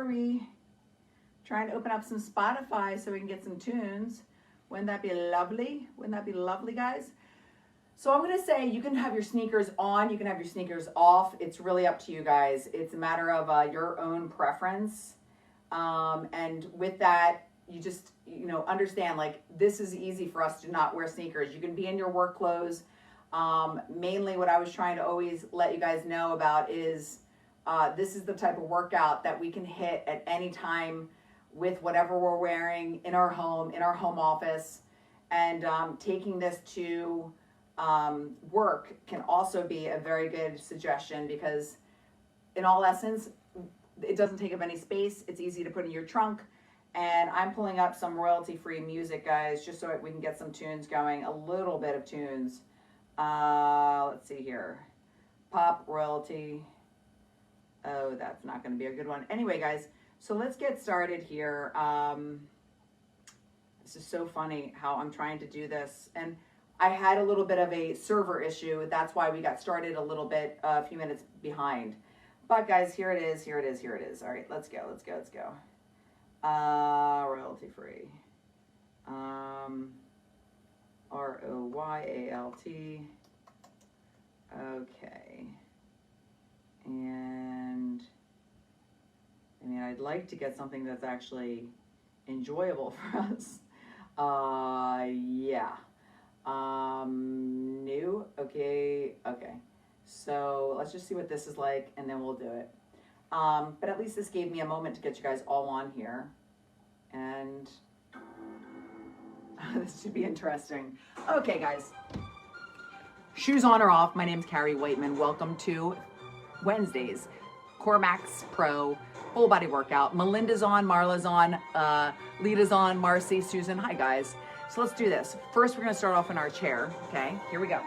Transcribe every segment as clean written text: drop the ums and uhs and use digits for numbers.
Carrie. Trying to open up some Spotify so we can get some tunes. Wouldn't that be lovely? Wouldn't that be lovely, guys? So I'm gonna say you can have your sneakers on, you can have your sneakers off. It's really up to you guys. It's a matter of your own preference. And with that, you just, understand, like, this is easy for us to not wear sneakers. You can be in your work clothes. Mainly what I was trying to always let you guys know about is this is the type of workout that we can hit at any time with whatever we're wearing in our home office. And taking this to work can also be a very good suggestion, because in all essence, it doesn't take up any space. It's easy to put in your trunk. And I'm pulling up some royalty-free music, guys, just so we can get some tunes going, a little bit of tunes. Let's see here. Pop royalty. Oh, that's not going to be a good one. Anyway, guys, so let's get started here. This is so funny how I'm trying to do this. And I had a little bit of a server issue. That's why we got started a few minutes behind. But guys, here it is. All right, let's go. Royalty free. ROYALT. Okay. And I'd like to get something that's actually enjoyable for us. Yeah. New. Okay. So let's just see what this is like, and then we'll do it. But at least this gave me a moment to get you guys all on here. And this should be interesting. Okay, guys. Shoes on or off. My name's Carrie Whiteman. Welcome to Wednesdays. Cormax Pro full body workout. Melinda's on, Marla's on, Lita's on, Marcy, Susan. Hi, guys. So let's do this. First, we're going to start off in our chair. Okay, here we go.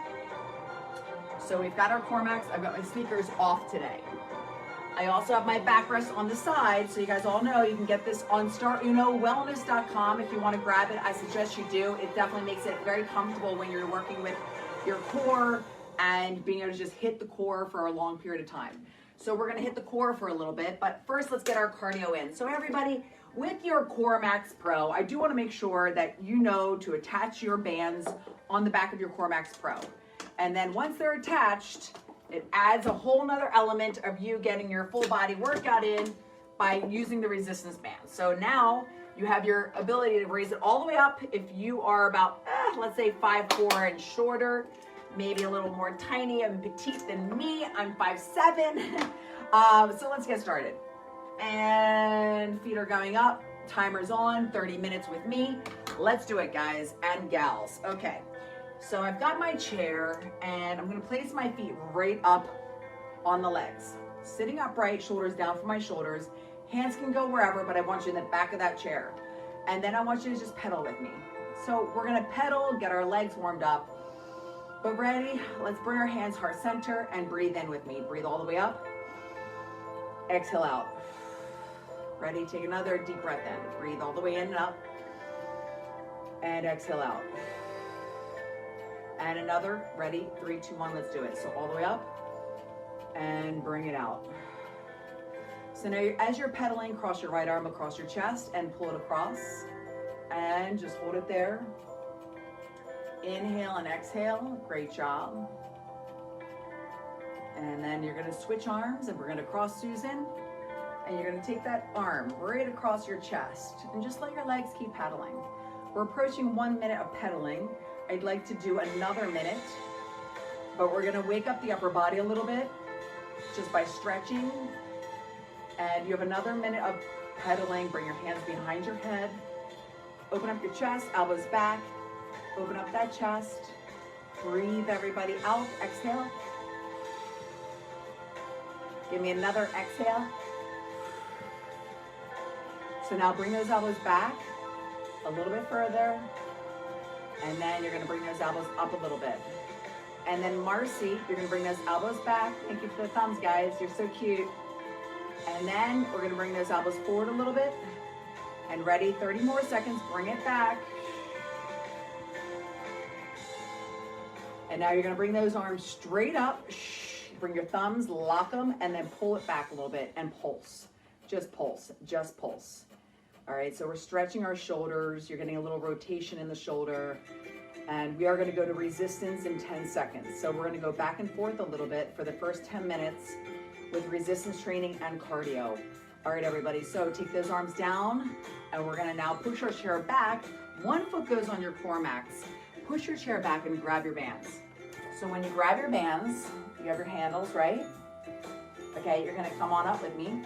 So we've got our Cormax. I've got my sneakers off today. I also have my backrest on the side, so you guys all know you can get this on startunowellness.com if you want to grab it. I suggest you do. It definitely makes it very comfortable when you're working with your core and being able to just hit the core for a long period of time. So we're going to hit the core for a little bit, but first let's get our cardio in. So everybody, with your Cormax Pro, I do want to make sure that you know to attach your bands on the back of your Cormax Pro. And then once they're attached, it adds a whole nother element of you getting your full body workout in by using the resistance band. So now you have your ability to raise it all the way up if you are about, let's say 5'4" and shorter, maybe a little more tiny and petite than me. I'm 5'7". So let's get started. And feet are going up, timer's on, 30 minutes with me. Let's do it, guys and gals. Okay. So I've got my chair, and I'm going to place my feet right up on the legs. Sitting upright, shoulders down from my shoulders. Hands can go wherever, but I want you in the back of that chair. And then I want you to just pedal with me. So we're going to pedal, get our legs warmed up. But ready? Let's bring our hands heart center and breathe in with me. Breathe all the way up. Exhale out. Ready? Take another deep breath in. Breathe all the way in and up. And exhale out. And another. Ready? 3, 2, 1. Let's do it. So all the way up and bring it out. So now as you're pedaling, cross your right arm across your chest and pull it across. And just hold it there. Inhale and exhale. Great job. And then you're going to switch arms, and we're going to cross Susan. And you're going to take that arm right across your chest and just let your legs keep pedaling. We're approaching 1 minute of pedaling. I'd like to do another minute, but we're going to wake up the upper body a little bit just by stretching. And you have another minute of pedaling. Bring your hands behind your head. Open up your chest, elbows back. Open up that chest. Breathe everybody out. Exhale. Give me another exhale. So now bring those elbows back a little bit further. And then you're going to bring those elbows up a little bit. And then Marcy, you're going to bring those elbows back. Thank you for the thumbs, guys. You're so cute. And then we're going to bring those elbows forward a little bit. And ready, 30 more seconds. Bring it back. And now you're going to bring those arms straight up. Bring your thumbs, lock them, and then pull it back a little bit and pulse. just pulse, just pulse. All right, so we're stretching our shoulders. You're getting a little rotation in the shoulder. And we are gonna go to resistance in 10 seconds. So we're gonna go back and forth a little bit for the first 10 minutes with resistance training and cardio. All right, everybody, so take those arms down, and we're gonna now push our chair back. One foot goes on your core max. Push your chair back and grab your bands. So when you grab your bands, you have your handles, right? Okay, you're gonna come on up with me.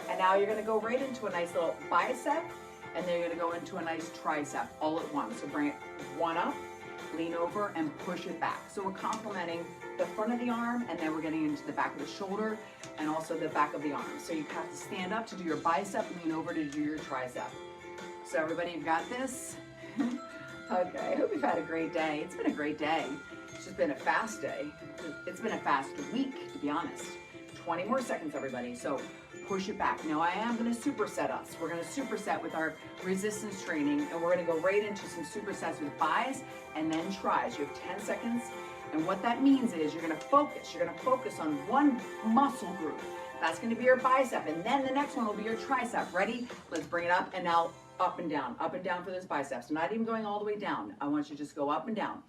And now you're gonna go right into a nice little bicep, and then you're gonna go into a nice tricep all at once. So bring it one up, lean over, and push it back. So we're complementing the front of the arm, and then we're getting into the back of the shoulder, and also the back of the arm. So you have to stand up to do your bicep, lean over to do your tricep. So everybody, you've got this? Okay, I hope you've had a great day. It's been a great day. It's just been a fast day. It's been a fast week, to be honest. 20 more seconds, everybody. So push it back. Now I am gonna superset us. We're gonna superset with our resistance training, and we're gonna go right into some supersets with bis and then tris. You have 10 seconds. And what that means is you're gonna focus. You're gonna focus on one muscle group. That's gonna be your bicep, and then the next one will be your tricep. Ready? Let's bring it up, and now up and down for those biceps. Not even going all the way down. I want you to just go up and down.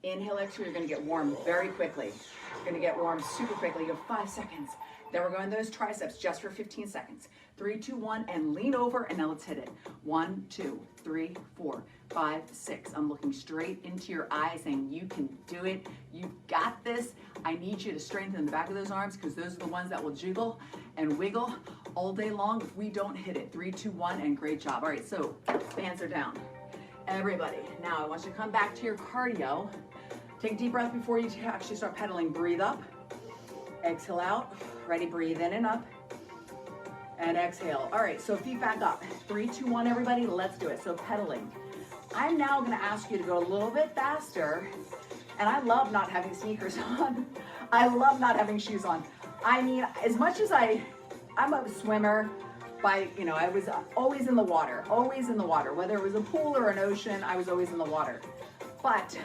Inhale, exhale, you're gonna get warm very quickly. You're gonna get warm super quickly. You have 5 seconds. Then we're going those triceps just for 15 seconds. 3, 2, 1, and lean over, and now let's hit it. 1, 2, 3, 4, 5, 6. I'm looking straight into your eyes saying, you can do it. You've got this. I need you to strengthen the back of those arms, because those are the ones that will jiggle and wiggle all day long if we don't hit it. 3, 2, 1, and great job. All right, so bands are down. Everybody, now I want you to come back to your cardio. Take a deep breath before you actually start pedaling. Breathe up, exhale out. Ready, breathe in and up, and exhale. All right, so feet back up. 3, 2, 1, everybody, let's do it. So pedaling. I'm now gonna ask you to go a little bit faster, and I love not having sneakers on. I love not having shoes on. I mean, as much as I'm a swimmer, I was always in the water, whether it was a pool or an ocean, I was always in the water. But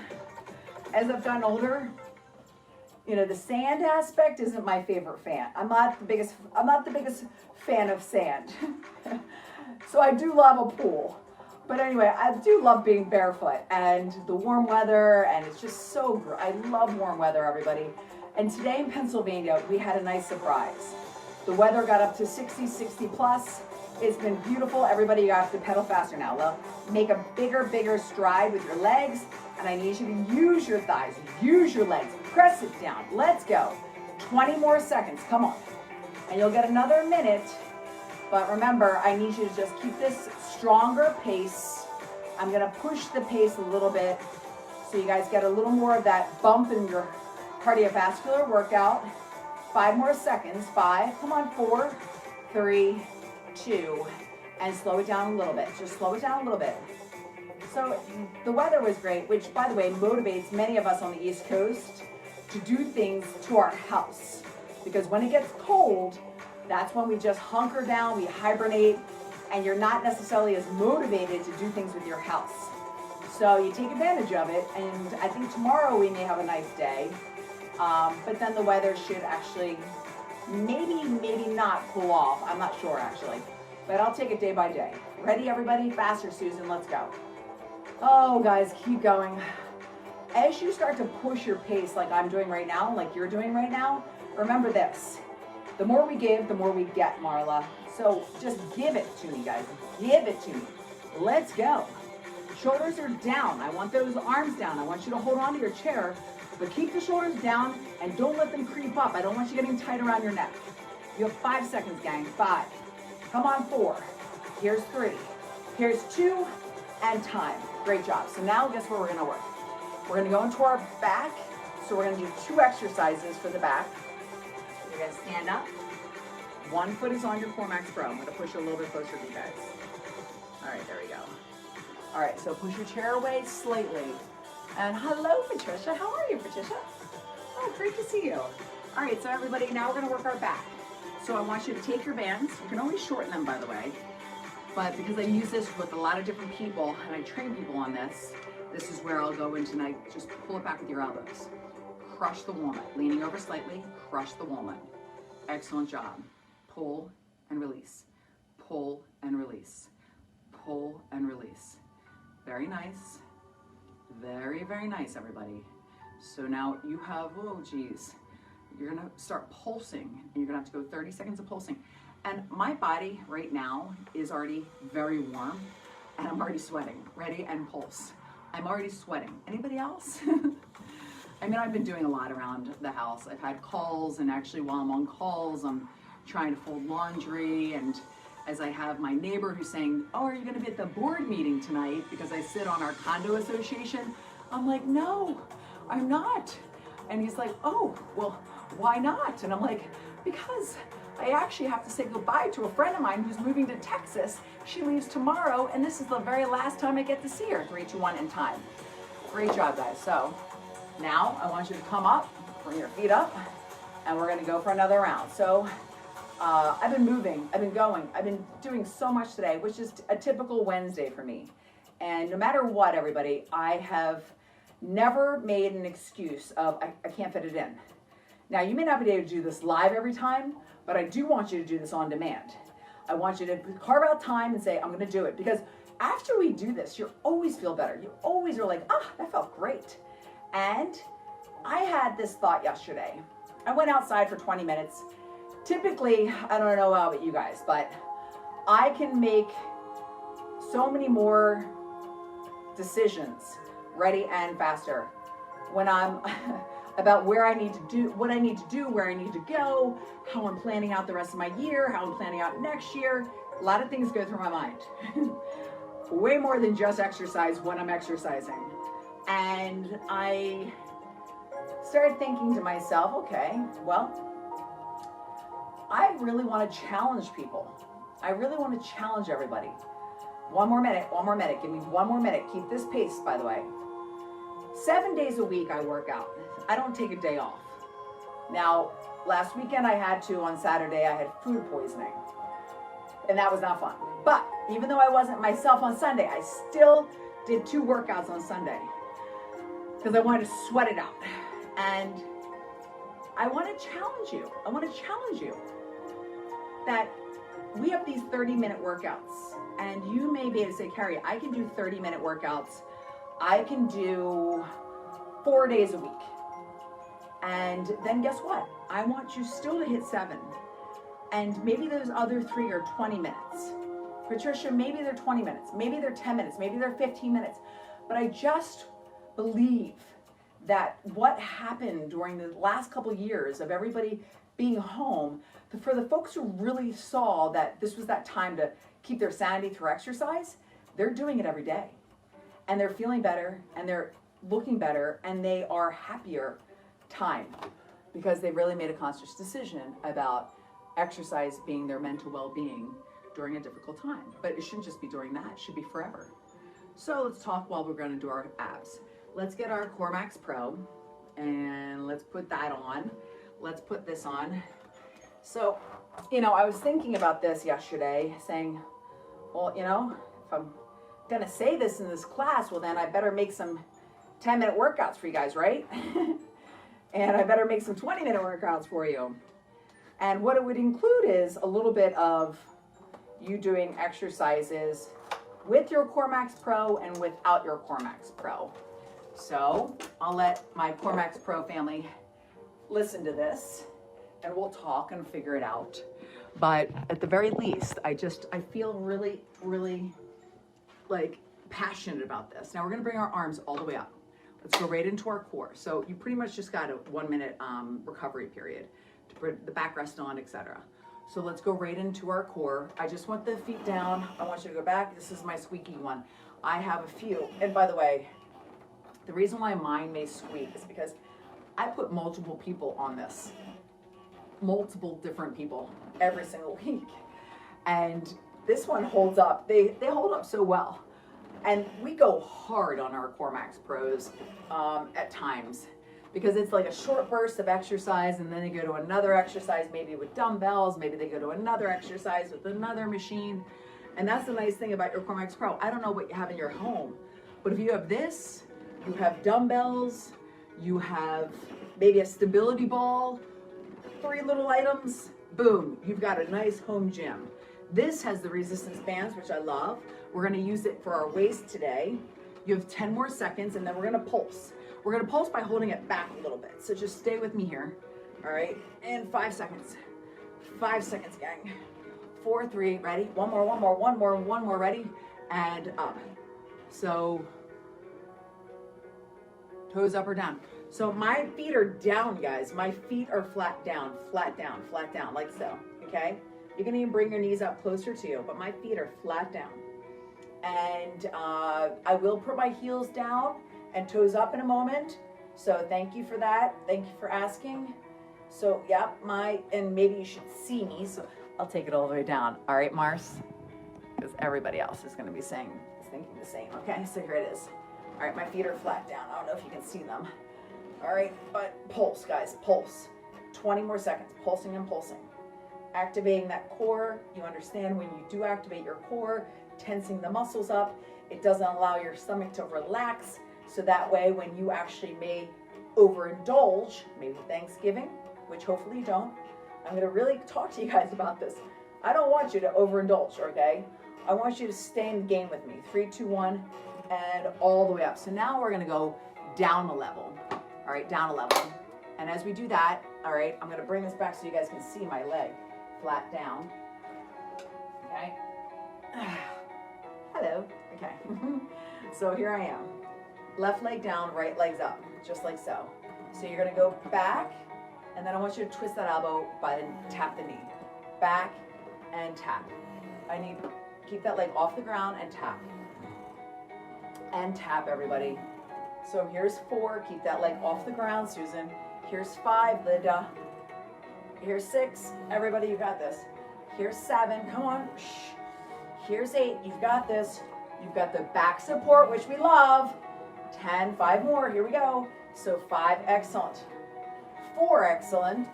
as I've gotten older, the sand aspect isn't my favorite fan. I'm not the biggest fan of sand. So I do love a pool. But anyway, I do love being barefoot and the warm weather, and it's just so great. I love warm weather, everybody. And today in Pennsylvania, we had a nice surprise. The weather got up to 60 plus. It's been beautiful. Everybody, you have to pedal faster now. Make a bigger stride with your legs, and I need you to use your thighs, use your legs, press it down. Let's go. 20 more seconds, come on. And you'll get another minute, but remember, I need you to just keep this stronger pace. I'm gonna push the pace a little bit so you guys get a little more of that bump in your cardiovascular workout. 5 more seconds, 5, come on, 4, 3, 2, and slow it down a little bit. Just slow it down a little bit. So the weather was great, which by the way motivates many of us on the East Coast to do things to our house. Because when it gets cold, that's when we just hunker down, we hibernate, and you're not necessarily as motivated to do things with your house. So you take advantage of it, and I think tomorrow we may have a nice day. But then the weather should actually maybe not cool off. I'm not sure actually, but I'll take it day by day. Ready, everybody? Faster, Susan, let's go. Oh, guys, keep going. As you start to push your pace like I'm doing right now, like you're doing right now, remember this. The more we give, the more we get, Marla. So just give it to me, guys. Give it to me. Let's go. Shoulders are down. I want those arms down. I want you to hold on to your chair, but keep the shoulders down and don't let them creep up. I don't want you getting tight around your neck. You have 5 seconds, gang. 5. Come on, 4. Here's 3. Here's 2, and time. Great job. So now guess where we're gonna work? We're gonna go into our back. So we're gonna do 2 exercises for the back. You're gonna stand up. 1 foot is on your core max pro. I'm gonna push you a little bit closer to you guys. All right, there we go. All right, so push your chair away slightly. And hello, Patricia. How are you, Patricia? Oh, great to see you. All right, so everybody, now we're gonna work our back. So I want you to take your bands. You can always shorten them, by the way. But because I use this with a lot of different people, and I train people on this, this is where I'll go into, and I just pull it back with your elbows. Crush the walnut. Leaning over slightly, crush the walnut. Excellent job. Pull and release, pull and release, pull and release. Very nice. Very, very nice, everybody. So now you have, oh geez, you're gonna start pulsing. You're gonna have to go 30 seconds of pulsing. And my body right now is already very warm and I'm already sweating. Ready? And pulse. I'm already sweating. Anybody else? I mean, I've been doing a lot around the house. I've had calls, and actually while I'm on calls, I'm trying to fold laundry, and as I have my neighbor who's saying, oh, are you gonna be at the board meeting tonight? Because I sit on our condo association. I'm like, no, I'm not. And he's like, oh, well, why not? And I'm like, because I actually have to say goodbye to a friend of mine who's moving to Texas. She leaves tomorrow, and this is the very last time I get to see her. 3, 2, 1, and time. Great job, guys. So now I want you to come up, bring your feet up, and we're gonna go for another round. So I've been moving, I've been going, I've been doing so much today, which is a typical Wednesday for me. And no matter what, everybody, I have never made an excuse of I can't fit it in. Now, you may not be able to do this live every time, but I do want you to do this on demand. I want you to carve out time and say, I'm gonna do it. Because after we do this, you always feel better. You always are like, ah, that felt great. And I had this thought yesterday. I went outside for 20 minutes. Typically, I don't know about you guys, but I can make so many more decisions, ready and faster, when I'm about where I need to do, what I need to do, where I need to go, how I'm planning out the rest of my year, how I'm planning out next year. A lot of things go through my mind. Way more than just exercise when I'm exercising. And I started thinking to myself, okay, well, I really want to challenge people. I really want to challenge everybody. One more minute, give me one more minute. Keep this pace, by the way. 7 days a week I work out. I don't take a day off. Now, last weekend I had to, on Saturday I had food poisoning. And that was not fun. But even though I wasn't myself on Sunday, I still did 2 workouts on Sunday because I wanted to sweat it out. And I want to challenge you. I want to challenge you that we have these 30-minute workouts, and you may be able to say, Carrie, I can do 30-minute workouts. I can do 4 days a week. And then guess what? I want you still to hit 7. And maybe those other 3 are 20 minutes. Patricia, maybe they're 20 minutes. Maybe they're 10 minutes. Maybe they're 15 minutes. But I just believe that what happened during the last couple years of everybody being home, for the folks who really saw that this was that time to keep their sanity through exercise, they're doing it every day. And they're feeling better, and they're looking better, and they are happier time because they really made a conscious decision about exercise being their mental well-being during a difficult time. But it shouldn't just be during that, it should be forever. So let's talk while we're going to do our abs. Let's get our Core Max Pro and let's put that on. Let's put this on. So, you know, I was thinking about this yesterday, saying, well, you know, if I'm going to say this in this class, well, then I better make some 10-minute workouts for you guys, right? And I better make some 20-minute workouts for you. And what it would include is a little bit of you doing exercises with your Core Max Pro and without your Core Max Pro. So I'll let my Core Max Pro family listen to this and we'll talk and figure it out. But at the very least, I feel really, really like passionate about this. Now we're gonna bring our arms all the way up. Let's go right into our core. So you pretty much just got a 1 minute recovery period to put the backrest on, etc. So let's go right into our core. I just want the feet down. I want you to go back. This is my squeaky one. I have a few. And by the way, the reason why mine may squeak is because I put multiple people on this. Multiple different people every single week. And this one holds up. They hold up so well. And we go hard on our Core Max Pros at times because it's like a short burst of exercise and then they go to another exercise, maybe with dumbbells, maybe they go to another exercise with another machine. And that's the nice thing about your Core Max Pro. I don't know what you have in your home, but if you have this, you have dumbbells, you have maybe a stability ball, 3 little items, boom, you've got a nice home gym. This has the resistance bands, which I love. We're gonna use it for our waist today. You have 10 more seconds, and then we're gonna pulse. We're gonna pulse by holding it back a little bit. So just stay with me here. All right, and 5 seconds. 5 seconds, gang. 4, 3, ready? One more, ready? And up. So, toes up or down. So my feet are down, guys. My feet are flat down, like so, okay? You can even bring your knees up closer to you, but my feet are flat down. And I will put my heels down and toes up in a moment. So thank you for that. Thank you for asking. So, yeah, and maybe you should see me, so I'll take it all the way down. All right, Mars? Because everybody else is going to be thinking the same. Okay, so here it is. All right, my feet are flat down. I don't know if you can see them. All right, but pulse, guys, pulse. 20 more seconds, pulsing and pulsing. Activating that core. You understand when you do activate your core, tensing the muscles up, it doesn't allow your stomach to relax. So that way, when you actually may overindulge, maybe Thanksgiving, which hopefully you don't, I'm going to really talk to you guys about this. I don't want you to overindulge, okay? I want you to stay in the game with me. 3, 2, 1, and all the way up. So now we're going to go down a level. All right, down a level. And as we do that, all right, I'm going to bring this back so you guys can see my leg flat down. Okay. Hello. Okay. So here I am. Left leg down, right leg's up, just like so. So you're going to go back, and then I want you to twist that elbow tap the knee. Back and tap. Keep that leg off the ground and tap. And tap, everybody. So here's 4, keep that leg off the ground, Susan. Here's 5, Linda. Here's 6, everybody, you got this. Here's 7, come on. Shh. Here's 8, you've got this. You've got the back support, which we love. 10, 5 more, here we go. So 5, excellent. 4, excellent.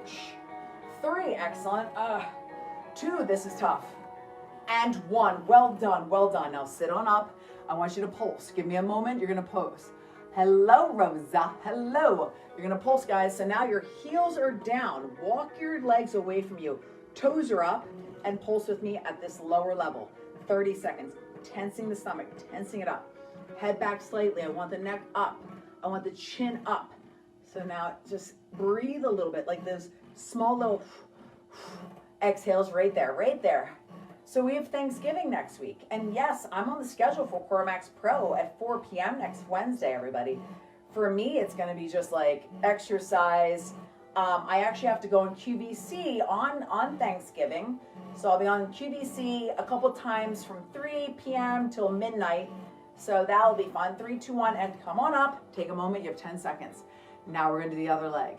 3, excellent. 2, this is tough. And 1, well done, well done. Now sit on up. I want you to pulse. Give me a moment, you're gonna pose. Hello, Rosa, hello. You're gonna pulse, guys. So now your heels are down. Walk your legs away from you. Toes are up, and pulse with me at this lower level. 30 seconds, tensing the stomach, tensing it up. Head back slightly. I want the neck up. I want the chin up. So now just breathe a little bit, like those small little exhales right there, right there. So we have Thanksgiving next week. And yes, I'm on the schedule for CoreMax Pro at 4 p.m. next Wednesday, everybody. For me, it's going to be just like exercise. I actually have to go on QVC on Thanksgiving. So I'll be on QVC a couple times from 3 p.m. till midnight. So that'll be fun. 3, 2, 1, and come on up. Take a moment. You have 10 seconds. Now we're going to do the other leg.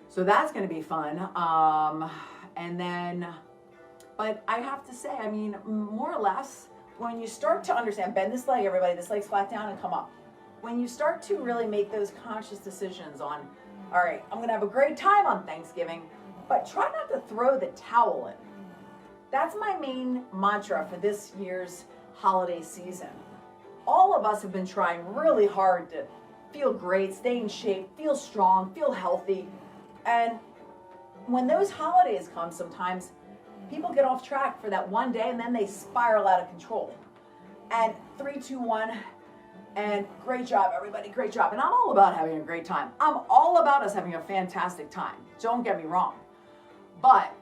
So that's going to be fun. And then, but I have to say, I mean, more or less, when you start to understand, bend this leg, everybody, this leg's flat down and come up. When you start to really make those conscious decisions on, all right, I'm going to have a great time on Thanksgiving, but try not to throw the towel in. That's my main mantra for this year's holiday season. All of us have been trying really hard to feel great, stay in shape, feel strong, feel healthy. And when those holidays come, sometimes people get off track for that one day and then they spiral out of control. And 3, 2, 1, and great job, everybody, great job. And I'm all about having a great time. I'm all about us having a fantastic time. Don't get me wrong. But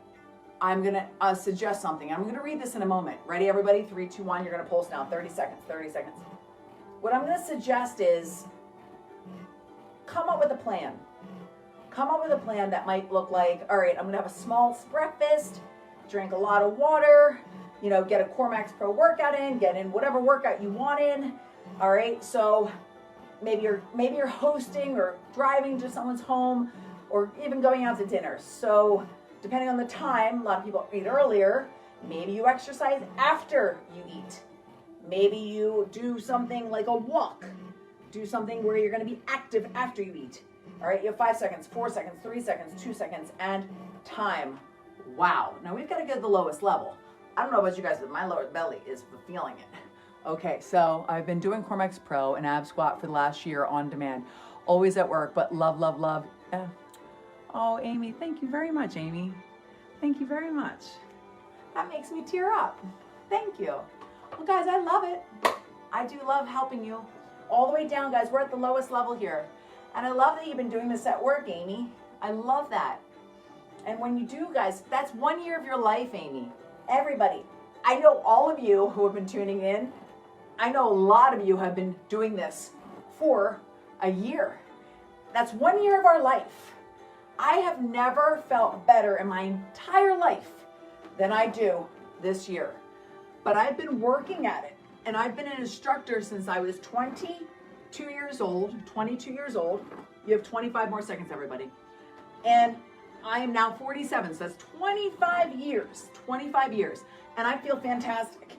I'm going to suggest something. I'm going to read this in a moment. Ready, everybody? 3, 2, 1. You're going to pulse now. 30 seconds, 30 seconds. What I'm going to suggest is come up with a plan. Come up with a plan that might look like, all right, I'm going to have a small breakfast, drink a lot of water, you know, get a CoreMax Pro workout in, get in whatever workout you want in. All right, so maybe you're hosting or driving to someone's home or even going out to dinner. So depending on the time, a lot of people eat earlier. Maybe you exercise after you eat. Maybe you do something like a walk. Do something where you're going to be active after you eat. All right, you have 5 seconds, 4 seconds, 3 seconds, 2 seconds, and time. Wow. Now we've got to get to the lowest level. I don't know about you guys, but my lower belly is feeling it. Okay, so I've been doing CoreMax Pro and ab squat for the last year on demand. Always at work, but love, love, love. Oh, Amy, thank you very much, Amy. Thank you very much. That makes me tear up. Thank you. Well, guys, I love it. I do love helping you all the way down, guys. We're at the lowest level here. And I love that you've been doing this at work, Amy. I love that. And when you do, guys, that's 1 year of your life, Amy. Everybody. I know all of you who have been tuning in. I know a lot of you have been doing this for a year. That's 1 year of our life. I have never felt better in my entire life than I do this year. But I've been working at it. And I've been an instructor since I was 22 years old. 22 years old. You have 25 more seconds, everybody. And I am now 47, so that's 25 years. 25 years. And I feel fantastic.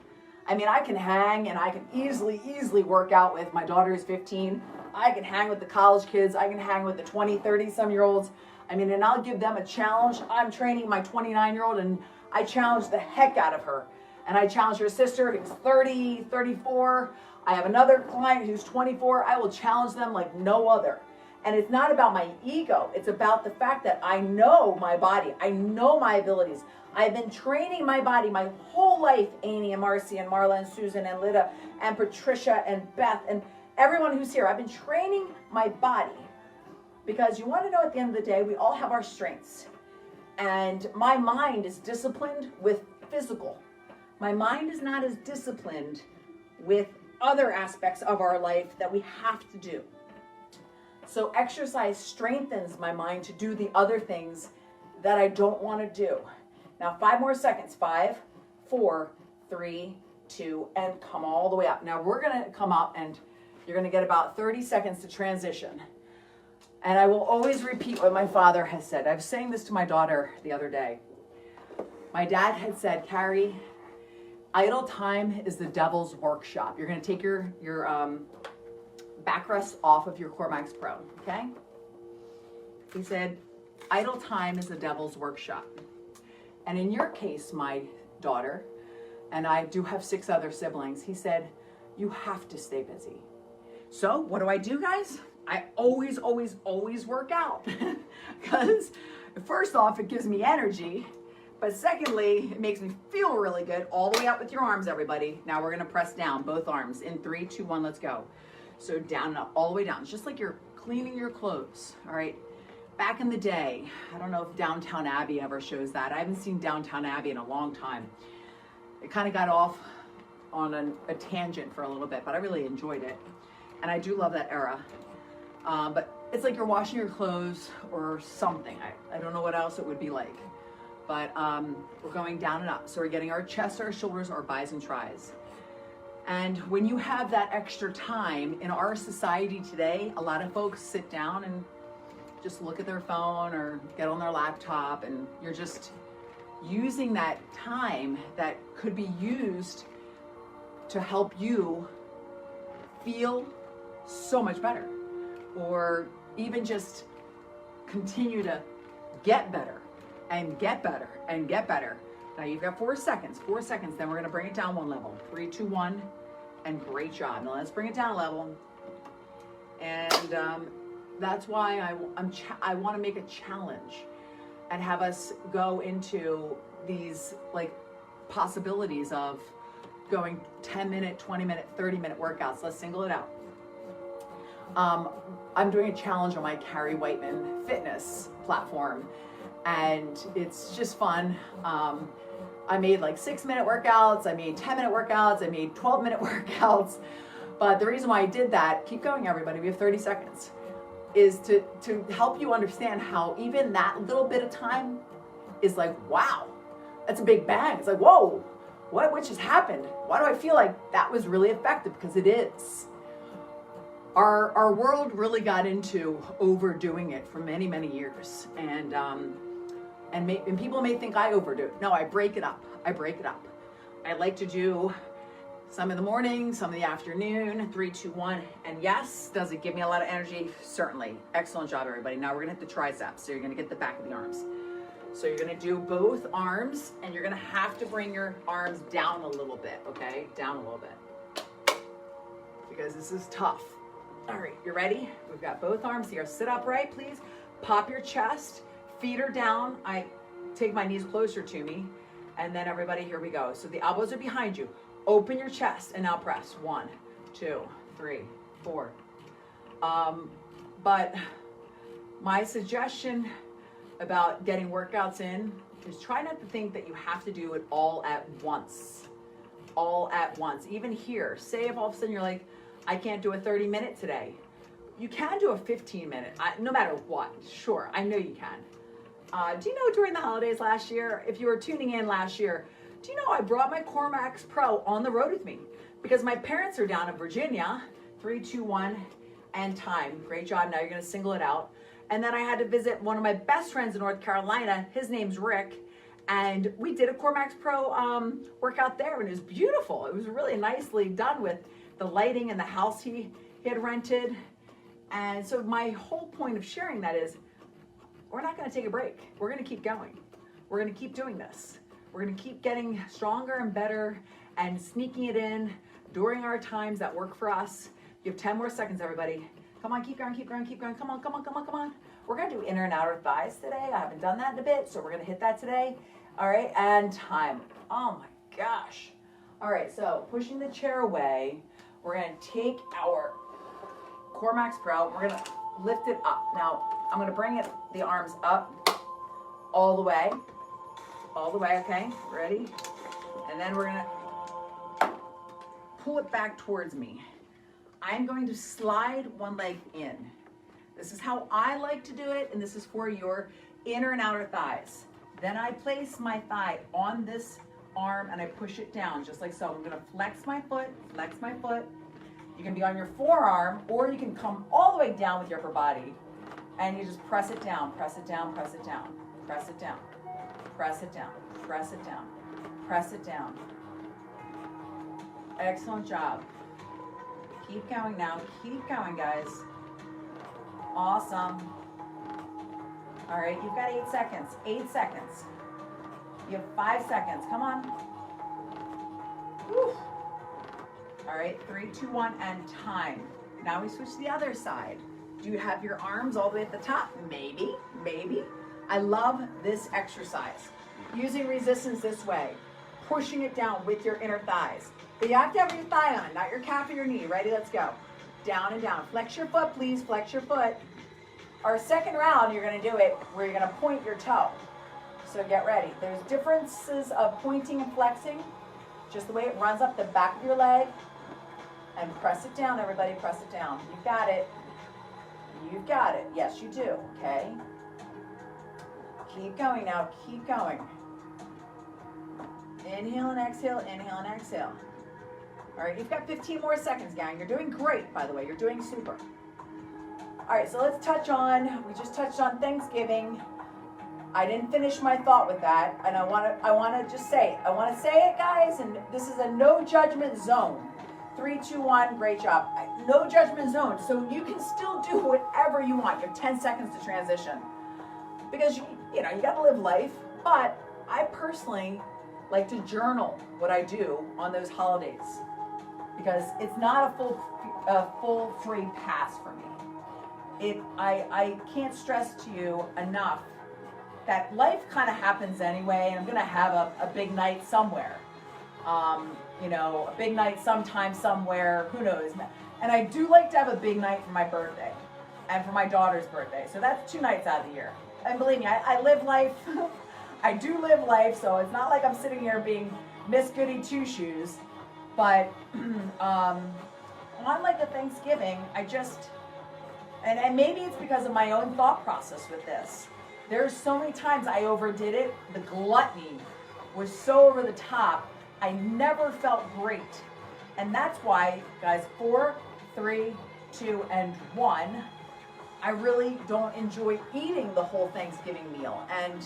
I mean, I can hang and I can easily work out with my daughter is 15. I can hang with the college kids. I can hang with the 20, 30-some-year-olds. I mean, and I'll give them a challenge. I'm training my 29-year-old and I challenge the heck out of her. And I challenge her sister who's 30, 34. I have another client who's 24. I will challenge them like no other. And it's not about my ego. It's about the fact that I know my body. I know my abilities. I've been training my body my whole life. Amy and Marcy and Marla and Susan and Lida and Patricia and Beth and everyone who's here. I've been training my body because you want to know at the end of the day, we all have our strengths. And my mind is disciplined with physical. My mind is not as disciplined with other aspects of our life that we have to do. So exercise strengthens my mind to do the other things that I don't want to do. Now 5 more seconds. 5, 4, 3, 2, and come all the way up. Now we're going to come up and you're going to get about 30 seconds to transition. And I will always repeat what my father has said. I was saying this to my daughter the other day. My dad had said, Carrie, idle time is the devil's workshop. You're going to take your backrest off of your CoreMax Pro, okay? He said, idle time is the devil's workshop. And in your case, my daughter, and I do have 6 other siblings, he said, you have to stay busy. So what do, guys? I always work out. Because first off, it gives me energy. But secondly, it makes me feel really good. All the way up with your arms, everybody. Now we're going to press down, both arms. In 3, 2, 1, let's go. So down and up, all the way down. It's just like you're cleaning your clothes, all right? Back in the day, I don't know if Downtown Abbey ever shows that. I haven't seen Downtown Abbey in a long time. It kind of got off on a tangent for a little bit, but I really enjoyed it. And I do love that era. But it's like you're washing your clothes or something. I don't know what else it would be like. But we're going down and up. So we're getting our chest, our shoulders, our bis and tris. And when you have that extra time in our society today, a lot of folks sit down and just look at their phone or get on their laptop, and you're just using that time that could be used to help you feel so much better, or even just continue to get better and get better and get better. Now you've got 4 seconds, then we're gonna bring it down 1 level. 3, 2, 1, and great job. Now let's bring it down a level. And that's why I wanna make a challenge and have us go into these like possibilities of going 10-minute, 20-minute, 30-minute workouts. Let's single it out. I'm doing a challenge on my Carrie Whiteman fitness platform, and it's just fun. I made like 6-minute workouts, I made 10-minute workouts, I made 12-minute workouts. But the reason why I did that, keep going everybody, we have 30 seconds, is to help you understand how even that little bit of time is like, wow, that's a big bang. It's like, whoa, what just happened? Why do I feel like that was really effective? Because it is. Our world really got into overdoing it for many, many years. And people may think I overdo it. No, I break it up. I like to do some in the morning, some in the afternoon, 3, 2, 1. And yes, does it give me a lot of energy? Certainly. Excellent job, everybody. Now we're gonna hit the triceps. So you're gonna get the back of the arms. So you're gonna do both arms, and you're gonna have to bring your arms down a little bit, okay? Down a little bit. Because this is tough. All right, you ready? We've got both arms here. Sit upright, please. Pop your chest. Feet are down. I take my knees closer to me. And then everybody, here we go. So the elbows are behind you. Open your chest and now press. 1, 2, 3, 4. But my suggestion about getting workouts in is try not to think that you have to do it all at once. All at once. Even here, say if all of a sudden you're like, I can't do a 30-minute today. You can do a 15-minute, no matter what. Sure, I know you can. Do you know during the holidays last year, if you were tuning in last year, do you know I brought my CoreMax Pro on the road with me? Because my parents are down in Virginia. 3, 2, 1, and time. Great job. Now you're going to single it out. And then I had to visit one of my best friends in North Carolina. His name's Rick. And we did a CoreMax Pro workout there, and it was beautiful. It was really nicely done with the lighting and the house he had rented. And so my whole point of sharing that is, we're not going to take a break. We're going to keep going. We're going to keep doing this. We're going to keep getting stronger and better and sneaking it in during our times that work for us. You have 10 more seconds, everybody. Come on, keep going, keep going, keep going. Come on, come on, come on, come on. We're going to do inner and outer thighs today. I haven't done that in a bit, so we're going to hit that today. All right, and time. Oh my gosh. All right, so pushing the chair away, we're going to take our CoreMax Pro. We're going to lift it up. Now, I'm going to bring the arms up all the way, okay? Ready? And then we're going to pull it back towards me. I'm going to slide one leg in. This is how I like to do it, and this is for your inner and outer thighs. Then I place my thigh on this arm and I push it down just like so. I'm going to flex my foot, flex my foot. You can be on your forearm, or you can come all the way down with your upper body and you just press it down, press it down, press it down, press it down, press it down, press it down, press it down. Excellent job. Keep going now. Keep going, guys. Awesome. All right, you've got 8 seconds. 8 seconds. You have 5 seconds. Come on. Whew. All right, 3, 2, 1, and time. Now we switch to the other side. Do you have your arms all the way at the top? Maybe, maybe. I love this exercise. Using resistance this way. Pushing it down with your inner thighs. But you have to have your thigh on, not your calf or your knee. Ready? Let's go. Down and down. Flex your foot, please. Flex your foot. Our second round, you're going to do it where you're going to point your toe. So get ready. There's differences of pointing and flexing. Just the way it runs up the back of your leg. And press it down, everybody. Press it down. You've got it. You've got it. Yes, you do. Okay. Keep going now. Keep going. Inhale and exhale. Inhale and exhale. All right, you've got 15 more seconds, gang. You're doing great, by the way. You're doing super. All right, so let's touch on, we just touched on Thanksgiving. I didn't finish my thought with that, and I want to just say it. I want to say it, guys, and this is a no judgment zone. 3, 2, 1, great job. No judgment zone, so you can still do whatever you want. You have 10 seconds to transition. Because, you know, you got to live life, but I personally like to journal what I do on those holidays. Because it's not a full free pass for me. I can't stress to you enough that life kind of happens anyway, and I'm going to have a big night somewhere. You know, a big night sometime, somewhere, who knows. And I do like to have a big night for my birthday and for my daughter's birthday. So that's 2 nights out of the year. And believe me, I live life. I do live life, so it's not like I'm sitting here being Miss Goody Two-Shoes. But on like a Thanksgiving, I just, and maybe it's because of my own thought process with this. There's so many times I overdid it. The gluttony was so over the top. I never felt great. And that's why, guys, 4, 3, 2, and 1, I really don't enjoy eating the whole Thanksgiving meal. And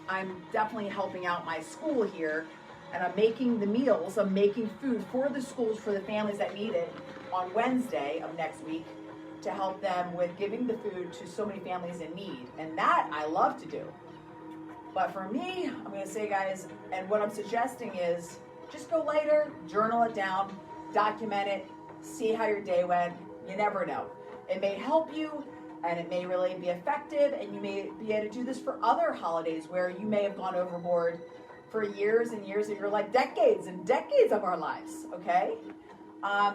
I'm definitely helping out my school here. And I'm making the meals, I'm making food for the schools, for the families that need it on Wednesday of next week to help them with giving the food to so many families in need. And that I love to do. But for me, I'm going to say, guys, and what I'm suggesting is just go lighter, journal it down, document it, see how your day went. You never know. It may help you And it may really be effective, and you may be able to do this for other holidays where you may have gone overboard for years and years of your life, decades and decades of our lives, okay?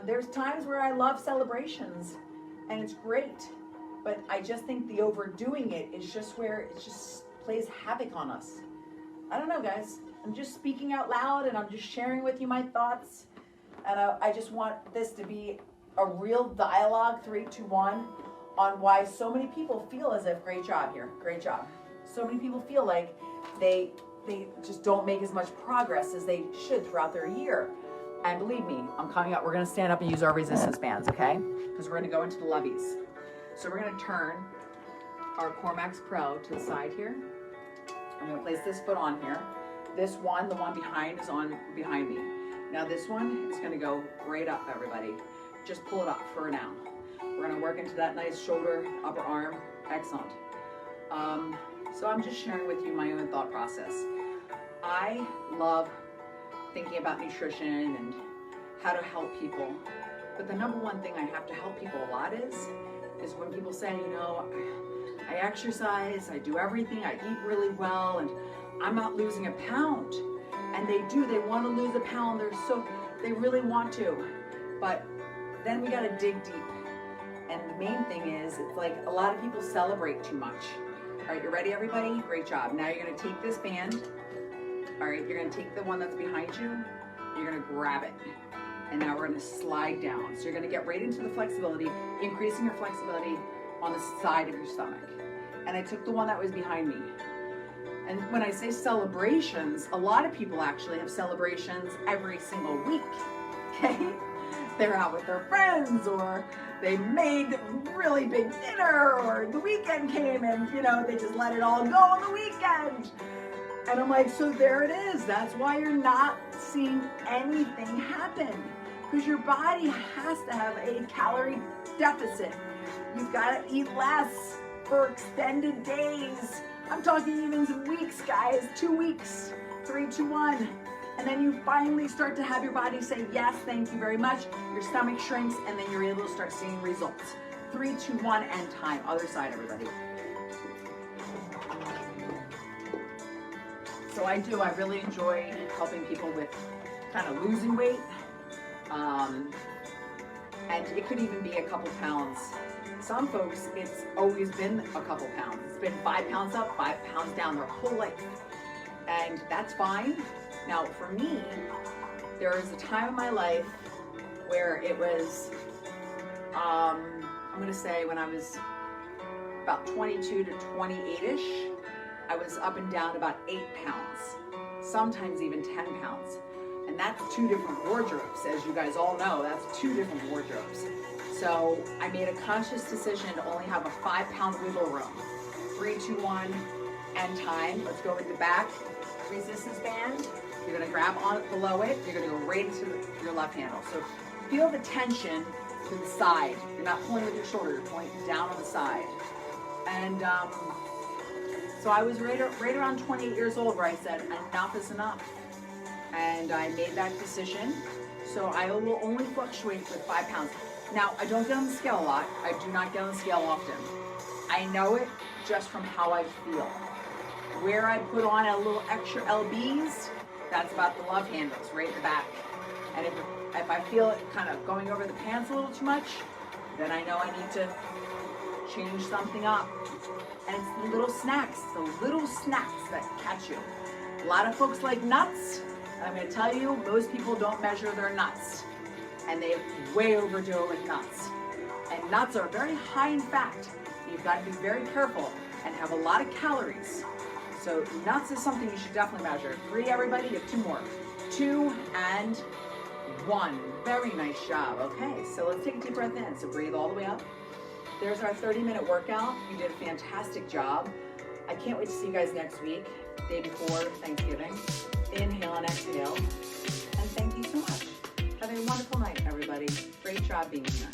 There's times where I love celebrations, and it's great, but I just think the overdoing it is just where it just plays havoc on us. I don't know, guys. I'm just speaking out loud, and I'm just sharing with you my thoughts, and I just want this to be a real dialogue, 3, 2, 1, on why so many people feel as if, great job here, great job. So many people feel like they just don't make as much progress as they should throughout their year. And believe me, I'm coming up, we're gonna stand up and use our resistance bands, okay? Because we're gonna go into the levies. So we're gonna turn our Core Max Pro to the side here. I'm gonna place this foot on here. This one, the one behind, is on behind me. Now this one, it's gonna go right up, everybody. Just pull it up for now. We're gonna work into that nice shoulder, upper arm, excellent. So I'm just sharing with you my own thought process. I love thinking about nutrition and how to help people. But the number one thing I have to help people a lot is when people say, you know, I exercise, I do everything, I eat really well, and I'm not losing a pound. And they do, they want to lose a pound, they really want to. But then we gotta dig deep. And the main thing is, it's like a lot of people celebrate too much. All right, you ready, everybody? Great job. Now you're gonna take this band. All right, you're gonna take the one that's behind you. You're gonna grab it. And now we're gonna slide down. So you're gonna get right into the flexibility, increasing your flexibility on the side of your stomach. And I took the one that was behind me. And when I say celebrations, a lot of people actually have celebrations every single week, okay? They're out with their friends, or they made really big dinner, or the weekend came and, you know, they just let it all go on the weekend. And I'm like, so there it is. That's why you're not seeing anything happen, because your body has to have a calorie deficit. You've got to eat less for extended days. I'm talking even some weeks, guys, 2 weeks, 3, 2, 1. And then you finally start to have your body say, yes, thank you very much. Your stomach shrinks, and then you're able to start seeing results. 3, 2, 1, and time. Other side, everybody. So I really enjoy helping people with kind of losing weight. And it could even be a couple pounds. Some folks, it's always been a couple pounds. It's been 5 pounds up, 5 pounds down their whole life. And that's fine. Now, for me, there was a time in my life where it was, I'm gonna say when I was about 22 to 28-ish, I was up and down about 8 pounds, sometimes even 10 pounds. And that's 2 different wardrobes. As you guys all know, that's 2 different wardrobes. So I made a conscious decision to only have a 5-pound wiggle room. 3, 2, 1, and time. Let's go with the back resistance band. You're gonna grab on below it. You're gonna go right into your left handle. So feel the tension to the side. You're not pulling with your shoulder, you're pulling down on the side. And so I was right around 28 years old where I said, enough is enough. And I made that decision. So I will only fluctuate with 5 pounds. Now, I don't get on the scale a lot. I do not get on the scale often. I know it just from how I feel. Where I put on a little extra lbs, that's about the love handles, right in the back. And if I feel it kind of going over the pants a little too much, then I know I need to change something up. And it's the little snacks that catch you. A lot of folks like nuts. And I'm gonna tell you, most people don't measure their nuts. And they way overdo it with nuts. And nuts are very high in fat. You've got to be very careful and have a lot of calories. So nuts is something you should definitely measure. 3, everybody, you have 2 more. 2 and 1. Very nice job. Okay, so let's take a deep breath in. So breathe all the way up. There's our 30-minute workout. You did a fantastic job. I can't wait to see you guys next week, day before Thanksgiving. Inhale and exhale. And thank you so much. Have a wonderful night, everybody. Great job being here.